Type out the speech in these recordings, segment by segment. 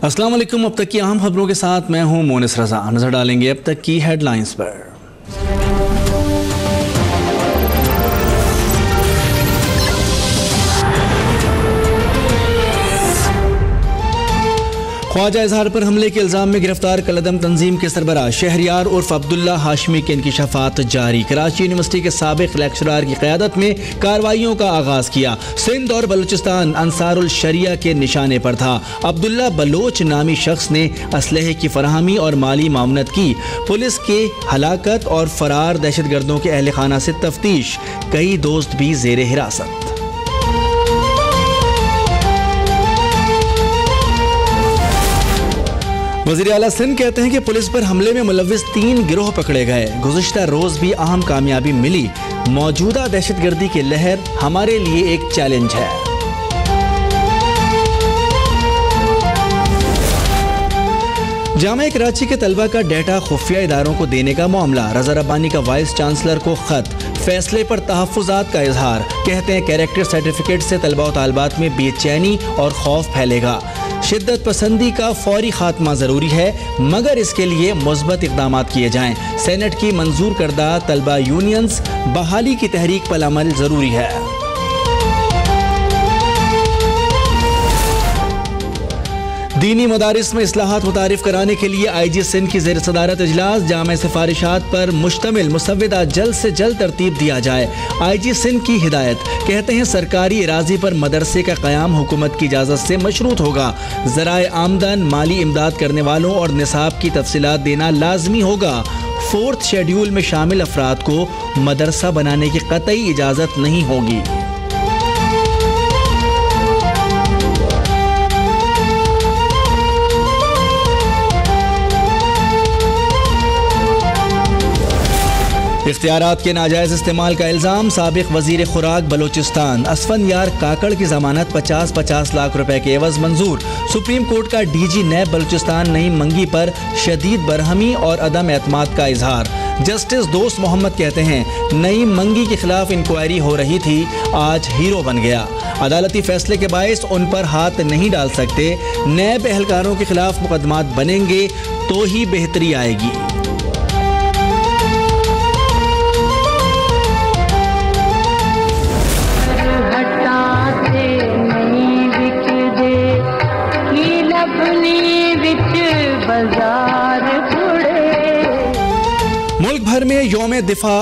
अस्सलाम वालेकुम। अब तक की अहम खबरों के साथ मैं हूं मोनिस रजा। नजर डालेंगे अब तक की हेडलाइंस पर। ख्वाजा इजहार पर हमले के इल्जाम में गिरफ्तार कलदम तंजीम के सरबराह शहरियार उर्फ अब्दुल्ला हाशमी की इंकिशाफात जारी। कराची यूनिवर्सिटी के साबिक लेक्चरार की क़यादत में कार्रवाइयों का आगाज किया। सिंध और बलूचिस्तान अंसारुल शरिया के निशाने पर था। अब्दुल्ला बलोच नामी शख्स ने असलहे की फराहमी और माली मामनत की। पुलिस के हलाकत और फरार दहशतगर्दों के अहल खाना से तफ्तीश। कई दोस्त भी जेर हिरासत। वज़ीर आला सिंध कहते हैं कि पुलिस पर हमले में मुलव्विस 3 गिरोह पकड़े गए। गुज़िश्ता रोज भी अहम कामयाबी मिली। मौजूदा दहशतगर्दी की लहर हमारे लिए एक चैलेंज है। जामिया कराची के तलबा का डेटा खुफिया इदारों को देने का मामला। रज़ा रब्बानी का वाइस चांसलर को खत। फैसले पर तहफ़्फ़ुज़ात का इजहार। कहते हैं कैरेक्टर सर्टिफिकेट से तलबा और तालिबात में बेचैनी और खौफ फैलेगा। शिद्दत पसंदी का फौरी खात्मा ज़रूरी है, मगर इसके लिए मुस्बत इक़दाम किए जाएँ। सेनेट की मंजूर करदा तलबा यूनियंस बहाली की तहरीक पर अमल ज़रूरी है। दीनी मदारिस में इस्लाहात मुतारिफ कराने के लिए IG सिंध की ज़ेर सदारत इजलास। जामे सिफारिशात पर मुश्तमिल मुसव्विदा जल्द से जल्द तरतीब दिया जाए। IG सिंध की हिदायत। कहते हैं सरकारी इराजी पर मदरसे का क़याम हुकूमत की इजाज़त से मशरूत होगा। ज़राए आमदन, माली इमदाद करने वालों और निसाब की तफसीलात देना लाजमी होगा। 4th शेड्यूल में शामिल अफराद को मदरसा बनाने की कतई इजाज़त नहीं होगी। इख्तियारात के नाजायज़ इस्तेमाल का इल्ज़ाम। साबिक वज़ीर खुराक बलोचिस्तान असफंयार काकड़ की ज़मानत 50-50 लाख रुपए के एवज़ मंजूर। सुप्रीम कोर्ट का DG नैब बलोचिस्तान नईम मंगी पर शदीद बरहमी और अदम एतमाद का इजहार। जस्टिस दोस्त मोहम्मद कहते हैं नईम मंगी के खिलाफ इंक्वायरी हो रही थी, आज हीरो बन गया। अदालती फैसले के बायस उन पर हाथ नहीं डाल सकते। नैब एहलकारों के खिलाफ मुकदमात बनेंगे तो ही बेहतरी आएगी। मुल्क भर में यौम दिफा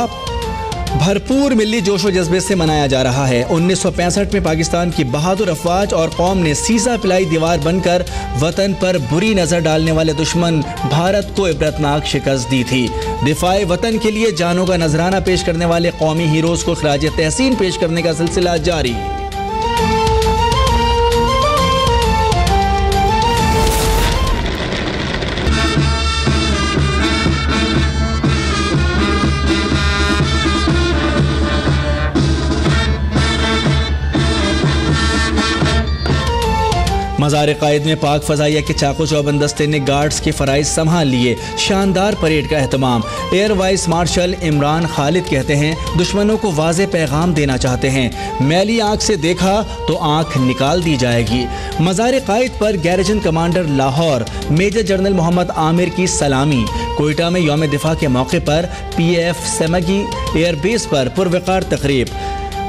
भरपूर मिली जोशो जज्बे से मनाया जा रहा है। 1965 में पाकिस्तान की बहादुर अफवाज और कौम ने सीसा पिलाई दीवार बनकर वतन पर बुरी नजर डालने वाले दुश्मन भारत को इबरतनाक शिकस्त दी थी। दिफाए वतन के लिए जानों का नजराना पेश करने वाले कौमी हीरोज को खराज तहसीन पेश करने का सिलसिला जारी। मज़ार कायद में पाक फ़ज़ाइया के चाको चौबंद दस्ते ने गार्ड्स के फ़राइज़ संभाल लिए। शानदार परेड का एहतमाम। Air vice marshal Imran Khalid कहते हैं दुश्मनों को वाज़े पैगाम देना चाहते हैं, मैली आँख से देखा तो आँख निकाल दी जाएगी। मज़ार कायद पर garrison commander Lahore major general Mohammad Aamir की सलामी। कोयटा में यौम दिफा के मौके पर PF सेमगी एयरबेस पर पुरवकार तकरीब।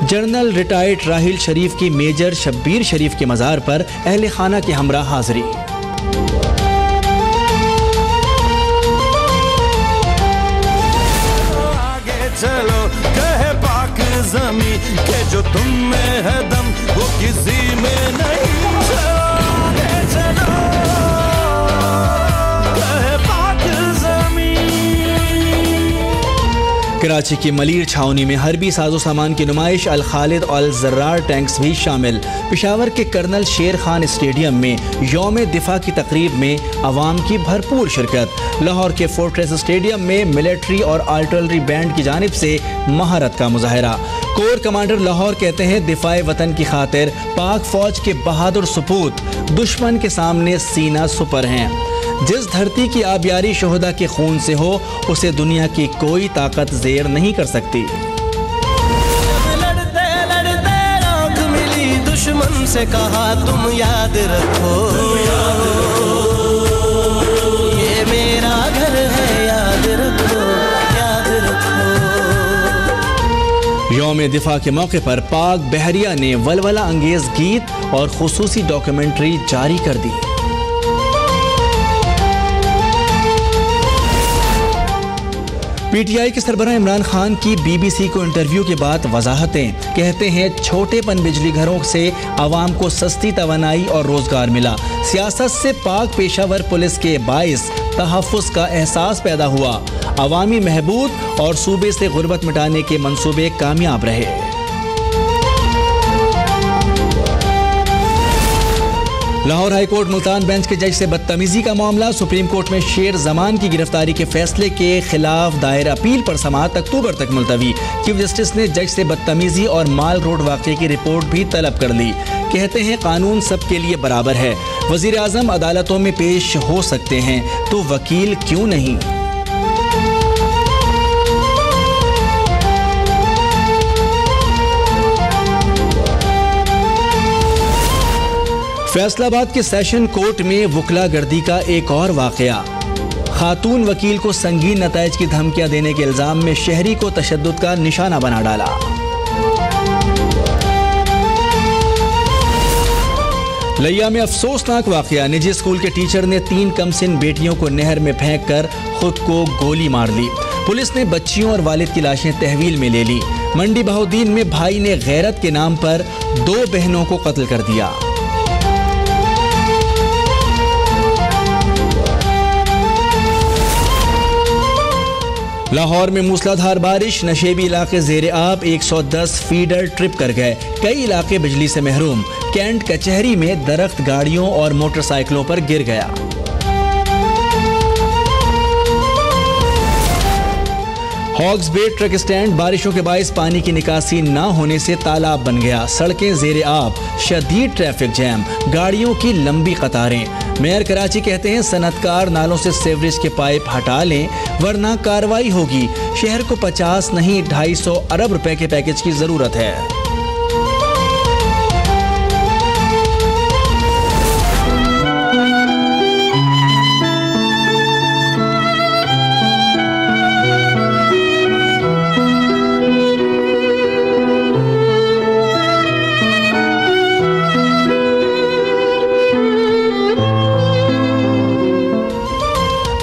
जनरल रिटायर्ड राहिल शरीफ की मेजर शब्बीर शरीफ के मज़ार पर अहले खाना के हमरा हाज़री। आगे चलो कहे पाक ज़मी के जो तुम में है दम वो किसी में नहीं। चलो आगे चलो कहे पाक ज़मी। कराची की मलीर छावनी में हरबी साजो सामान की नुमाइश। अल खालिद और जर्रार टैंक्स भी शामिल। पेशावर के कर्नल शेर खान स्टेडियम में यौम दिफा की तकरीब में अवाम की भरपूर शिरकत। लाहौर के फोर्ट्रेस स्टेडियम में मिलिट्री और आर्टिलरी बैंड की जानिब से महारत का मुजाहरा। कोर कमांडर लाहौर कहते हैं दिफाए वतन की खातिर पाक फौज के बहादुर सपूत दुश्मन के सामने सीना सुपर हैं। जिस धरती की आबियारी शोहदा के खून से हो उसे दुनिया की कोई ताकत ज़ेर नहीं कर सकती। लड़ते लड़ते आँख मिली दुश्मन से कहा तुम याद रखो। यौम दिफा के मौके पर पाक बहरिया ने वलवला अंगेज गीत और खुसूसी डॉक्यूमेंट्री जारी कर दी। पीटीआई के सरबराह इमरान खान की बीबीसी को इंटरव्यू के बाद वजाहतें। कहते हैं छोटे पन बिजली घरों से आवाम को सस्ती तवानाई और रोजगार मिला। सियासत से पाक पेशावर पुलिस के बाइस तहफ़्फ़ुज़ का एहसास पैदा हुआ। अवामी महबूब और सूबे से गुर्बत मिटाने के मंसूबे कामयाब रहे। Lahore high court Multan bench के जज से बदतमीजी का मामला। सुप्रीम कोर्ट में शेर जमान की गिरफ्तारी के फैसले के खिलाफ दायर अपील पर समाअत अक्टूबर तक मुलतवी। चीफ जस्टिस ने जज से बदतमीजी और माल रोड वाक़े की रिपोर्ट भी तलब कर ली। कहते हैं कानून सबके लिए बराबर है। वज़ीर आज़म अदालतों में पेश हो सकते हैं तो वकील क्यों नहीं। फैसलाबाद के सेशन कोर्ट में वकला गर्दी का एक और वाकया। खातून वकील को संगीन नताइज की धमकियां देने के इल्जाम में शहरी को तशद्दुद का निशाना बना डाला। लिया में अफसोसनाक वाकया। निजी स्कूल के टीचर ने 3 कमसिन बेटियों को नहर में फेंक कर खुद को गोली मार ली। पुलिस ने बच्चियों और वालिद की लाशें तहवील में ले ली। मंडी बहाउद्दीन में भाई ने गैरत के नाम पर 2 बहनों को कत्ल कर दिया। लाहौर में मूसलाधार बारिश। नशेबी इलाके ज़ेरे आब। 110 फीडर ट्रिप कर गए। कई इलाके बिजली से महरूम। कैंट कचहरी में दरख्त गाड़ियों और मोटरसाइकिलों पर गिर गया। हॉग्स बे ट्रक स्टैंड बारिशों के बायस पानी की निकासी न होने से तालाब बन गया। सड़कें ज़ेरे आब। शदीद ट्रैफिक जैम। गाड़ियों की लंबी कतारें। मेयर कराची कहते हैं सनतकार नालों से सीवरेज के पाइप हटा लें वरना कार्रवाई होगी। शहर को 50 नहीं 250 अरब रुपए के पैकेज की जरूरत है।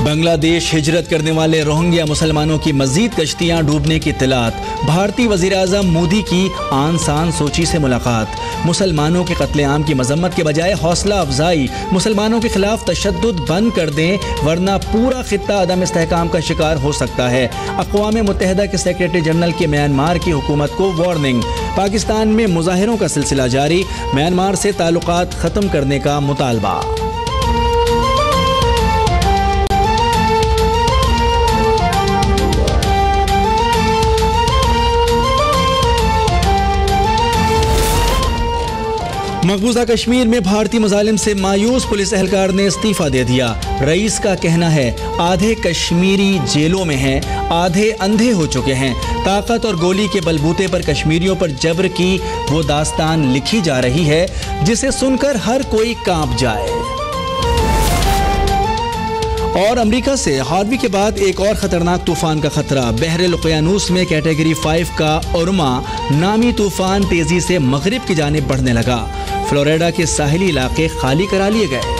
बांग्लादेश हिजरत करने वाले रोहिंग्या मुसलमानों की मजीद कश्तियां डूबने की इत्तलात। भारतीय वज़ीर आज़म मोदी की आन सान सोची से मुलाकात। मुसलमानों के कत्लेआम की मजम्मत के बजाय हौसला अफजाई। मुसलमानों के खिलाफ तशद्दुद बंद कर दें वरना पूरा खित्ता अदम इस्तेहकाम का शिकार हो सकता है। अक़वाम मुत्तहिदा के सेक्रेटरी जनरल की म्यांमार की हुकूमत को वार्निंग। पाकिस्तान में मुजाहिरों का सिलसिला जारी। म्यांमार से ताल्लुकात ख़त्म करने का मुतालबा। मकबूजा कश्मीर में भारतीय मुजालिम से मायूस पुलिस एहलकार ने इस्तीफा दे दिया। रईस का कहना है आधे कश्मीरी जेलों में हैं, आधे अंधे हो चुके हैं। ताकत और गोली के बलबूते पर कश्मीरियों पर जबर की वो दास्तान लिखी जा रही है जिसे सुनकर हर कोई कांप जाए। और अमेरिका से हार्वी के बाद एक और खतरनाक तूफान का खतरा। बहरे उक़यानूस में कैटेगरी 5 का ओरमा नामी तूफान तेजी से मगरिब की जानिब बढ़ने लगा। फ्लोरिडा के साहिली इलाके खाली करा लिए गए।